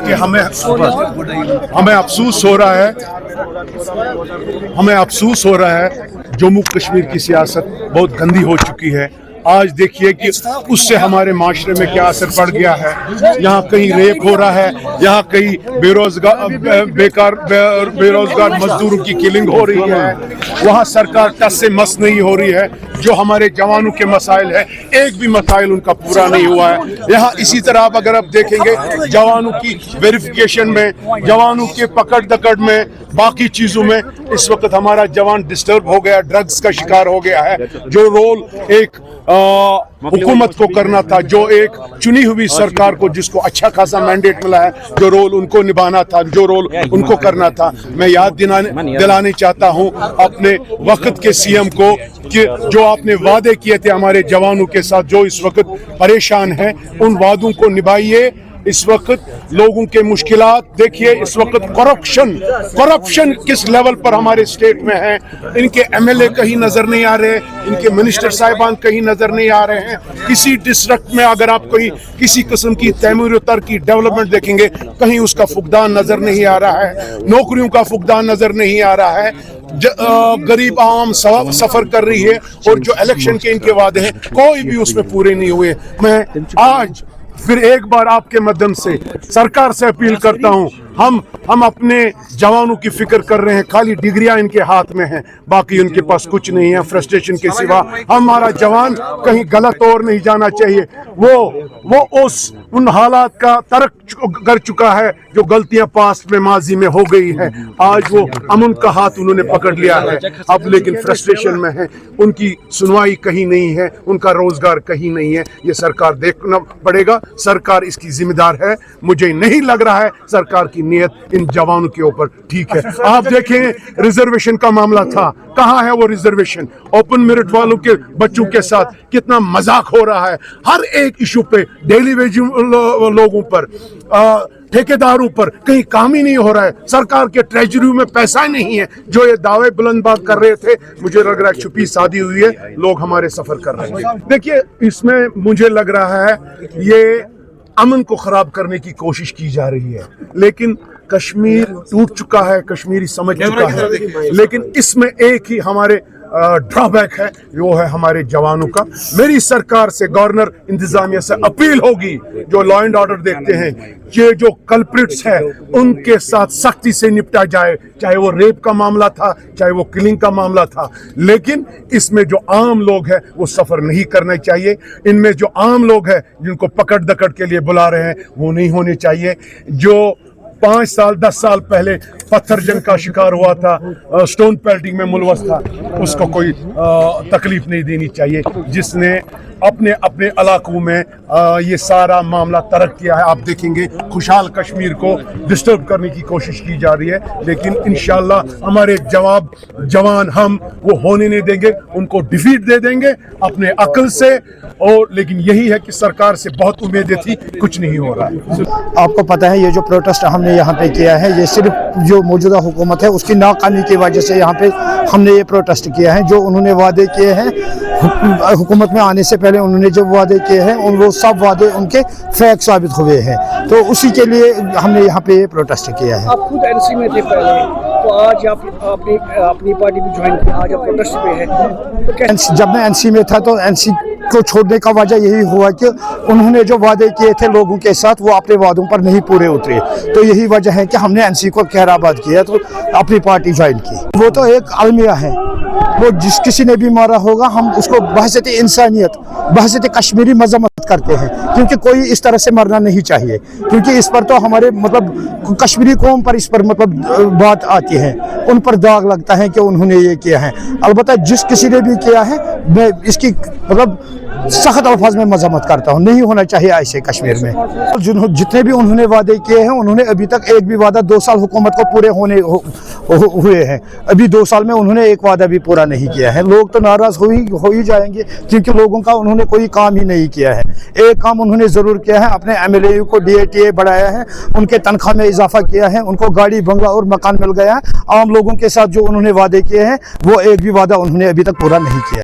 कि हमें अफसोस हो रहा है जम्मू कश्मीर की सियासत बहुत गंदी हो चुकी है। आज देखिए कि उससे हमारे माशरे में क्या असर पड़ गया है। यहाँ कहीं रेप हो रहा है, यहाँ कहीं बेरोजगार मजदूरों की किलिंग हो रही है, वहाँ सरकार टस से मस नहीं हो रही है। जो हमारे जवानों के मसाइल है, एक भी मसाइल उनका पूरा नहीं हुआ है। यहाँ इसी तरह अगर आप देखेंगे जवानों की वेरिफिकेशन में, जवानों के पकड़ दकड़ में, बाकी चीजों में इस वक्त हमारा जवान डिस्टर्ब हो गया, ड्रग्स का शिकार हो गया है। जो रोल एक हुकूमत को करना था, जो एक चुनी हुई सरकार को जिसको अच्छा खासा मैंडेट मिला है, जो रोल उनको निभाना था, जो रोल उनको करना था, मैं याद दिलाने चाहता हूं अपने वक्त के सीएम को कि जो आपने वादे किए थे हमारे जवानों के साथ, जो इस वक्त परेशान हैं, उन वादों को निभाइए। इस वक्त लोगों के मुश्किलात देखिए, इस वक्त करप्शन किस लेवल पर हमारे स्टेट में है। इनके एमएलए कहीं नजर नहीं आ रहे, इनके मिनिस्टर साहिबान कहीं नजर नहीं आ रहे हैं। किसी डिस्ट्रिक्ट में अगर आप कोई किसी किस्म की तैमूर तरक्की डेवलपमेंट देखेंगे, कहीं उसका फुकदान नजर नहीं आ रहा है, नौकरियों का फुकदान नजर नहीं आ रहा है। गरीब आवाम सफर कर रही है और जो इलेक्शन के इनके वादे हैं कोई भी उसमें पूरे नहीं हुए। मैं आज फिर एक बार आपके माध्यम से सरकार से अपील करता हूं, हम अपने जवानों की फिक्र कर रहे हैं, खाली डिग्रियां इनके हाथ में हैं, बाकी उनके पास कुछ नहीं है फ्रस्ट्रेशन के सिवा। हमारा जवान कहीं गलत और नहीं जाना चाहिए। वो उन हालात का तर्क कर चुका है जो गलतियां पास्ट में माजी में हो गई है। आज वो अमन का हाथ उन्होंने पकड़ लिया है, अब लेकिन फ्रस्ट्रेशन में है, उनकी सुनवाई कहीं नहीं है, उनका रोजगार कहीं नहीं है। ये सरकार देखना पड़ेगा, सरकार इसकी जिम्मेदार है। मुझे नहीं लग रहा है सरकार की नियत इन जवानों के ऊपर ठीक है। आप देखें रिजर्वेशन का मामला था, कहाँ है वो रिजर्वेशन? ओपन मेरिट वालों के बच्चों के साथ कितना मजाक हो रहा है। हर एक इशू पे, डेली वेज लोगों पर, ठेकेदारों पर कहीं काम ही नहीं हो रहा है। सरकार के ट्रेजरी में पैसा नहीं है। जो ये दावे बुलंदबाज कर रहे थे, मुझे लग रहा है छुपी शादी हुई है, लोग हमारे सफर कर रहे हैं। देखिए, इसमें मुझे लग रहा है ये अमन को खराब करने की कोशिश की जा रही है, लेकिन कश्मीर टूट चुका है, कश्मीरी समझ चुका है। लेकिन इसमें एक ही हमारे ड्रॉबैक है, वो है हमारे जवानों का। मेरी सरकार से, गवर्नर इंतजामिया से अपील होगी, जो लॉ एंड ऑर्डर देखते हैं, ये जो कल्प्रिट्स है उनके साथ सख्ती से निपटा जाए, चाहे वो रेप का मामला था, चाहे वो किलिंग का मामला था। लेकिन इसमें जो आम लोग हैं वो सफर नहीं करना चाहिए। इनमें जो आम लोग हैं जिनको पकड़ दकड़ के लिए बुला रहे हैं, वो नहीं होने चाहिए। जो 5 साल 10 साल पहले पत्थर जंग का शिकार हुआ था, स्टोन पेल्टिंग में मुलवस था, उसको कोई तकलीफ नहीं देनी चाहिए। जिसने अपने अपने इलाकों में ये सारा मामला तरक किया है, आप देखेंगे खुशहाल कश्मीर को डिस्टर्ब करने की कोशिश की जा रही है। लेकिन इंशाल्लाह हमारे जवान हम वो होने नहीं देंगे, उनको डिफीट दे देंगे अपने अक्ल से। और लेकिन यही है कि सरकार से बहुत उम्मीदें थी, कुछ नहीं हो रहा है। आपको पता है ये जो प्रोटेस्ट हमने यहाँ पे किया है, ये सिर्फ जो मौजूदा हुकूमत है उसकी नाकामी की वजह से यहाँ पे हमने ये प्रोटेस्ट किया है। जो उन्होंने वादे किए हैं हुकूमत में आने से पहले, उन्होंने जो वादे किए हैं वो सब वादे उनके फेक साबित हुए हैं। तो उसी के लिए हमने यहाँ पे ये प्रोटेस्ट किया है। आप खुद एनसी में थे पहले, तो आज आपने अपनी पार्टी भी ज्वाइन की, आज आप प्रोटेस्ट पे हैं, तो जब मैं एनसी में था तो एनसी को छोड़ने का वजह यही हुआ कि उन्होंने जो वादे किए थे लोगों के साथ, वो अपने वादों पर नहीं पूरे उतरे। तो यही वजह है कि हमने एनसी को खैराबाद किया, तो अपनी पार्टी ज्वाइन की। वो तो एक अलमिया है, वो जिस किसी ने भी मारा होगा हम उसको बहसत इंसानियत, बहसत कश्मीरी मजम्मत करते हैं, क्योंकि कोई इस तरह से मरना नहीं चाहिए। क्योंकि इस पर तो हमारे मतलब कश्मीरी कौम पर इस पर मतलब बात आती है, उन पर दाग लगता है कि उन्होंने ये किया है। अलबत्ता जिस किसी ने भी किया है, मैं इसकी मतलब सख्त अल्फाज में मजम्मत करता हूँ। नहीं होना चाहिए ऐसे कश्मीर में। जितने भी उन्होंने वादे किए हैं, उन्होंने अभी तक एक भी वादा 2 साल हुकूमत को पूरे होने हुए हैं, अभी 2 साल में उन्होंने एक वादा भी पूरा नहीं किया है। लोग तो नाराज हो ही जाएंगे, क्योंकि लोगों का उन्होंने कोई काम ही नहीं किया है। एक काम उन्होंने जरूर किया है, अपने एमएलए को DATA बढ़ाया है, उनके तनख्वाह में इजाफा किया है, उनको गाड़ी बंगला और मकान मिल गया है। आम लोगों के साथ जो उन्होंने वादे किए हैं, वो एक भी वादा उन्होंने अभी तक पूरा नहीं किया।